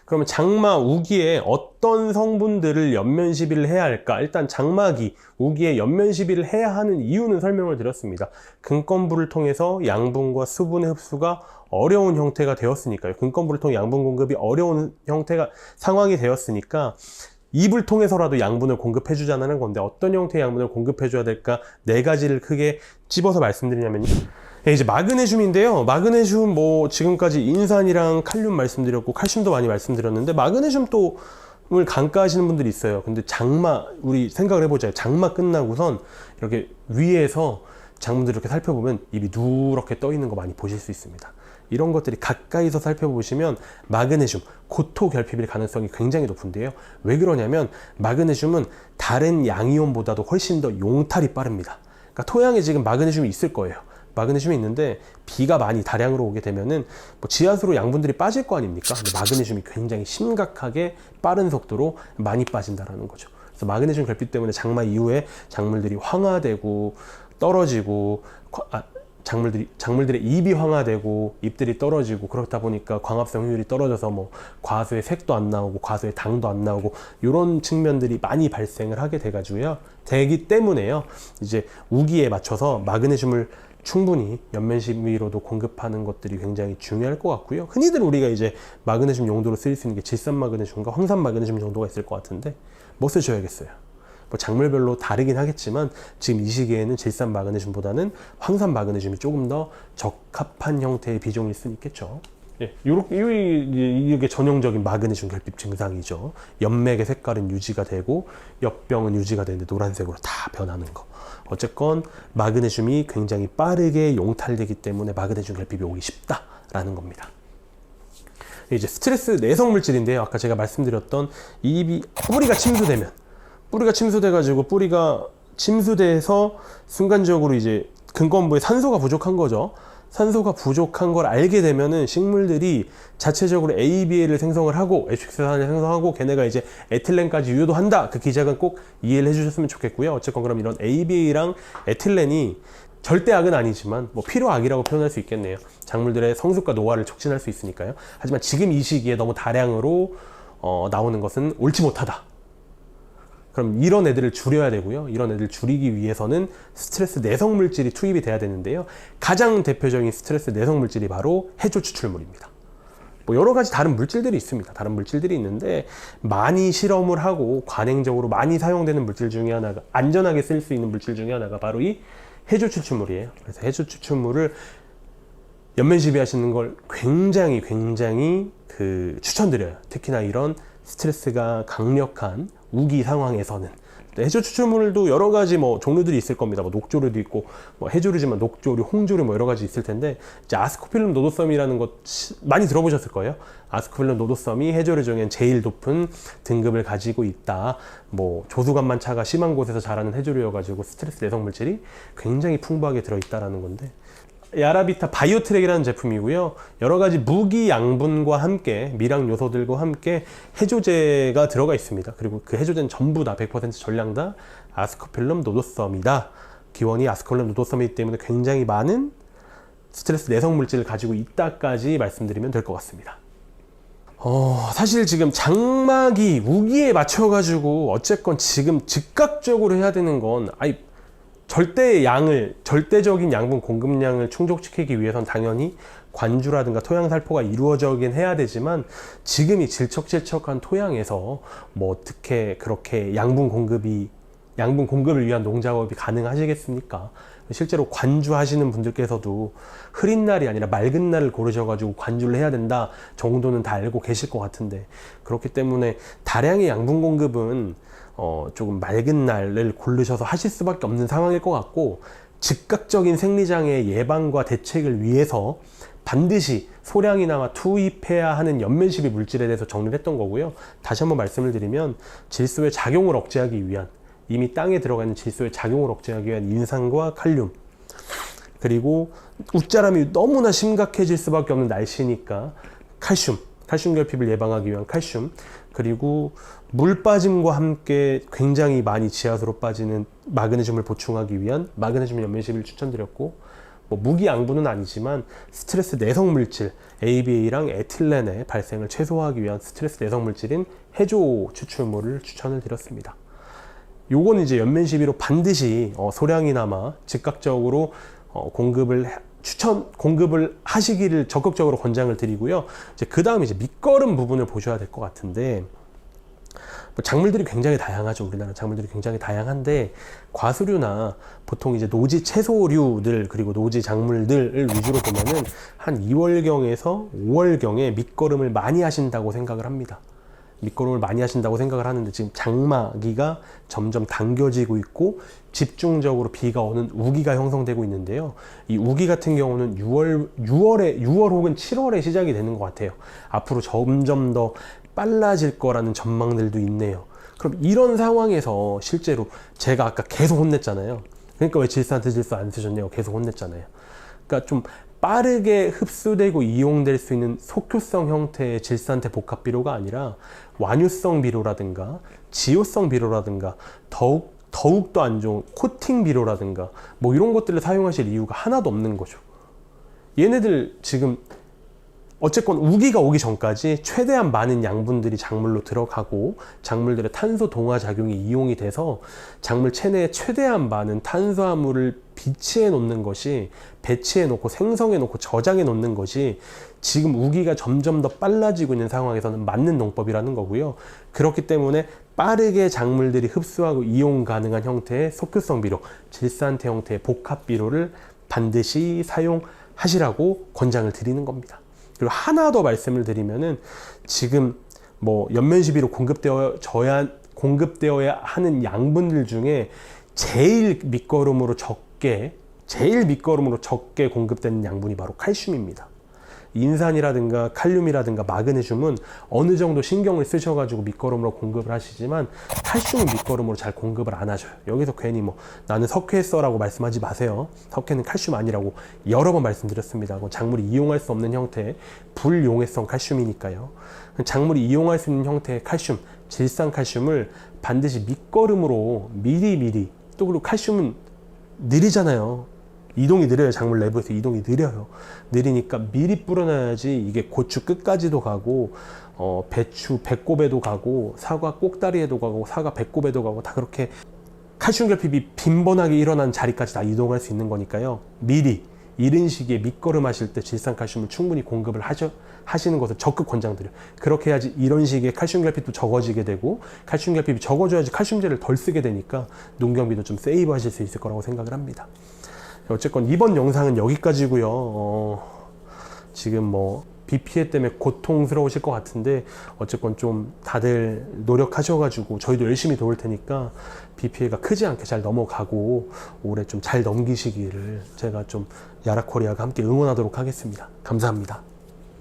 그러면 장마 우기에 어떤 성분들을 연면 시비를 해야 할까? 일단 장마기 우기에 연면 시비를 해야 하는 이유는 설명을 드렸습니다. 근권부를 통해서 양분과 수분의 흡수가 어려운 형태가 되었으니까요. 근권부를 통해 양분 공급이 어려운 형태가 상황이 되었으니까 입을 통해서라도 양분을 공급해 주자는 건데, 어떤 형태의 양분을 공급해 줘야 될까? 네 가지를 크게 집어서 말씀드리냐면요. 네, 이제 마그네슘인데요. 마그네슘 뭐 지금까지 인산이랑 칼륨 말씀드렸고 칼슘도 많이 말씀드렸는데, 마그네슘 또를 간과하시는 분들이 있어요. 근데 장마, 우리 생각을 해보자. 장마 끝나고선 이렇게 위에서 장분들 이렇게 살펴보면 입이 누렇게 떠 있는 거 많이 보실 수 있습니다. 이런 것들이 가까이서 살펴보시면 마그네슘, 고토 결핍일 가능성이 굉장히 높은데요. 왜 그러냐면 마그네슘은 다른 양이온보다도 훨씬 더 용탈이 빠릅니다. 그러니까 토양에 지금 마그네슘이 있을 거예요. 마그네슘이 있는데 비가 많이 다량으로 오게 되면은 뭐 지하수로 양분들이 빠질 거 아닙니까? 근데 마그네슘이 굉장히 심각하게 빠른 속도로 많이 빠진다라는 거죠. 그래서 마그네슘 결핍 때문에 장마 이후에 작물들이 황화되고 떨어지고, 작물들의 잎이 황화되고 잎들이 떨어지고, 그렇다 보니까 광합성 효율이 떨어져서 뭐 과수의 색도 안 나오고 과수의 당도 안 나오고 이런 측면들이 많이 발생을 하게 돼가지고요. 되기 때문에요. 이제 우기에 맞춰서 마그네슘을 충분히 연면시비로도 공급하는 것들이 굉장히 중요할 것 같고요. 흔히들 우리가 이제 마그네슘 용도로 쓰일 수 있는 게 질산 마그네슘과 황산 마그네슘 정도가 있을 것 같은데, 뭐 쓰셔야겠어요? 뭐 작물별로 다르긴 하겠지만 지금 이 시기에는 질산 마그네슘보다는 황산 마그네슘이 조금 더 적합한 형태의 비종일 수는 있겠죠. 예, 이게 전형적인 마그네슘 결핍 증상이죠. 연맥의 색깔은 유지가 되고 엽병은 유지가 되는데 노란색으로 다 변하는 거. 어쨌건 마그네슘이 굉장히 빠르게 용탈되기 때문에 마그네슘 결핍이 오기 쉽다라는 겁니다. 이제 스트레스 내성 물질인데요. 아까 제가 말씀드렸던 이 뿌리가 침수돼가지고 뿌리가 침수돼서 순간적으로 이제 근권부에 산소가 부족한 거죠. 산소가 부족한 걸 알게 되면은 식물들이 자체적으로 ABA를 생성을 하고 에식스산을 생성하고 걔네가 이제 에틸렌까지 유도한다. 그 기작은 꼭 이해를 해주셨으면 좋겠고요. 어쨌건 그럼 이런 ABA랑 에틸렌이 절대 악은 아니지만 뭐 필요악이라고 표현할 수 있겠네요. 작물들의 성숙과 노화를 촉진할 수 있으니까요. 하지만 지금 이 시기에 너무 다량으로 나오는 것은 옳지 못하다. 그럼 이런 애들을 줄여야 되고요. 이런 애들 줄이기 위해서는 스트레스 내성 물질이 투입이 돼야 되는데요. 가장 대표적인 스트레스 내성 물질이 바로 해조 추출물입니다. 뭐 여러 가지 다른 물질들이 있습니다. 다른 물질들이 있는데 많이 실험을 하고 관행적으로 많이 사용되는 물질 중에 하나가, 안전하게 쓸 수 있는 물질 중에 하나가 바로 이 해조 추출물이에요. 그래서 해조 추출물을 연면 시비하시는 걸 굉장히 추천드려요. 특히나 이런 스트레스가 강력한 우기 상황에서는. 해조 추출물도 여러 가지 뭐 종류들이 있을 겁니다. 뭐 녹조류도 있고, 뭐 해조류지만 녹조류, 홍조류 뭐 여러 가지 있을 텐데, 이제 아스코필름 노도섬이라는 것 많이 들어보셨을 거예요. 아스코필름 노도섬이 해조류 중엔 제일 높은 등급을 가지고 있다. 뭐 조수간만 차가 심한 곳에서 자라는 해조류여가지고 스트레스 내성 물질이 굉장히 풍부하게 들어있다라는 건데, 야라비타 바이오트랙이라는 제품이고요. 여러 가지 무기 양분과 함께 미량 요소들과 함께 해조제가 들어가 있습니다. 그리고 그 해조제는 전부 다 100% 전량 다 아스코필름 노도섬이다. 기원이 아스코필름 노도섬이기 때문에 굉장히 많은 스트레스 내성 물질을 가지고 있다까지 말씀드리면 될 것 같습니다. 사실 지금 장마기 우기에 맞춰가지고 어쨌건 지금 즉각적으로 해야 되는 건, 절대적인 양분 공급량을 충족시키기 위해선 당연히 관주라든가 토양 살포가 이루어져긴 해야 되지만, 지금 이 질척질척한 토양에서 뭐 어떻게 그렇게 양분 공급을 위한 농작업이 가능하시겠습니까? 실제로 관주하시는 분들께서도 흐린 날이 아니라 맑은 날을 고르셔가지고 관주를 해야 된다 정도는 다 알고 계실 것 같은데, 그렇기 때문에 다량의 양분 공급은 조금 맑은 날을 고르셔서 하실 수밖에 없는 상황일 것 같고, 즉각적인 생리장애 예방과 대책을 위해서 반드시 소량이나마 투입해야 하는 연면시비 물질에 대해서 정리를 했던 거고요. 다시 한번 말씀을 드리면, 질소의 작용을 억제하기 위한, 이미 땅에 들어가 있는 질소의 작용을 억제하기 위한 인산과 칼륨, 그리고 웃자람이 너무나 심각해질 수밖에 없는 날씨니까 칼슘 결핍을 예방하기 위한 칼슘, 그리고 물 빠짐과 함께 굉장히 많이 지하수로 빠지는 마그네슘을 보충하기 위한 마그네슘 연면시비를 추천드렸고, 뭐 무기양분은 아니지만 스트레스 내성 물질 ABA랑 에틸렌의 발생을 최소화하기 위한 스트레스 내성 물질인 해조 추출물을 추천을 드렸습니다. 요건 이제 연면 시비로 반드시 소량이나마 즉각적으로 공급을 하시기를 적극적으로 권장을 드리고요. 이제 그 다음에 이제 밑거름 부분을 보셔야 될 것 같은데, 뭐 작물들이 굉장히 다양하죠. 우리나라 작물들이 굉장히 다양한데, 과수류나 보통 이제 노지 채소류들 그리고 노지 작물들을 위주로 보면은 한 2월경에서 5월경에 밑거름을 많이 하신다고 생각을 합니다. 밑거름을 많이 하신다고 생각을 하는데, 지금 장마기가 점점 당겨지고 있고 집중적으로 비가 오는 우기가 형성되고 있는데요. 이 우기 같은 경우는 6월 혹은 7월에 시작이 되는 것 같아요. 앞으로 점점 더 빨라질 거라는 전망들도 있네요. 그럼 이런 상황에서 실제로 제가 아까 계속 혼냈잖아요. 그러니까 왜 질산트 질소 안 쓰셨냐고 계속 혼냈잖아요. 그러니까 좀 빠르게 흡수되고 이용될 수 있는 속효성 형태의 질산테 복합 비료가 아니라 완유성 비료라든가 지효성 비료라든가 더욱더 안 좋은 코팅 비료라든가 뭐 이런 것들을 사용하실 이유가 하나도 없는 거죠. 얘네들 지금 어쨌건 우기가 오기 전까지 최대한 많은 양분들이 작물로 들어가고 작물들의 탄소 동화 작용이 이용이 돼서 작물 체내에 최대한 많은 탄수화물을 배치해 놓는 것이, 배치해 놓고 생성해 놓고 저장해 놓는 것이 지금 우기가 점점 더 빨라지고 있는 상황에서는 맞는 농법이라는 거고요. 그렇기 때문에 빠르게 작물들이 흡수하고 이용 가능한 형태의 속효성 비료, 질산테 형태의 복합 비료를 반드시 사용하시라고 권장을 드리는 겁니다. 그리고 하나 더 말씀을 드리면은, 지금 뭐 연면시비로 공급되어야 하는 양분들 중에 제일 밑거름으로 적게 공급되는 양분이 바로 칼슘입니다. 인산이라든가 칼륨이라든가 마그네슘은 어느 정도 신경을 쓰셔가지고 밑거름으로 공급을 하시지만 칼슘은 밑거름으로 잘 공급을 안 하셔요. 여기서 괜히 뭐 나는 석회 써라고 말씀하지 마세요. 석회는 칼슘 아니라고 여러 번 말씀드렸습니다. 작물이 이용할 수 없는 형태의 불용해성 칼슘이니까요. 작물이 이용할 수 있는 형태의 칼슘, 질산칼슘을 반드시 밑거름으로 미리 또 그리고 칼슘은 느리잖아요. 이동이 느려요. 작물 내부에서 이동이 느려요. 느리니까 미리 뿌려놔야지 이게 고추 끝까지도 가고 배추 배꼽에도 가고 사과 꼭다리에도 가고 사과 배꼽에도 가고 다 그렇게 칼슘 결핍이 빈번하게 일어난 자리까지 다 이동할 수 있는 거니까요. 미리 이른 시기에 밑거름 하실 때 질산칼슘을 충분히 공급을 하시는 것을 적극 권장드려요. 그렇게 해야지 이런 시기에 칼슘 결핍도 적어지게 되고, 칼슘 결핍이 적어져야지 칼슘제를 덜 쓰게 되니까 농경비도 좀 세이브 하실 수 있을 거라고 생각을 합니다. 어쨌건 이번 영상은 여기까지고요. 지금 뭐 비 피해 때문에 고통스러우실 것 같은데, 어쨌건 좀 다들 노력하셔가지고 저희도 열심히 도울 테니까 비 피해가 크지 않게 잘 넘어가고 올해 좀 잘 넘기시기를 제가 좀 야라코리아가 함께 응원하도록 하겠습니다. 감사합니다.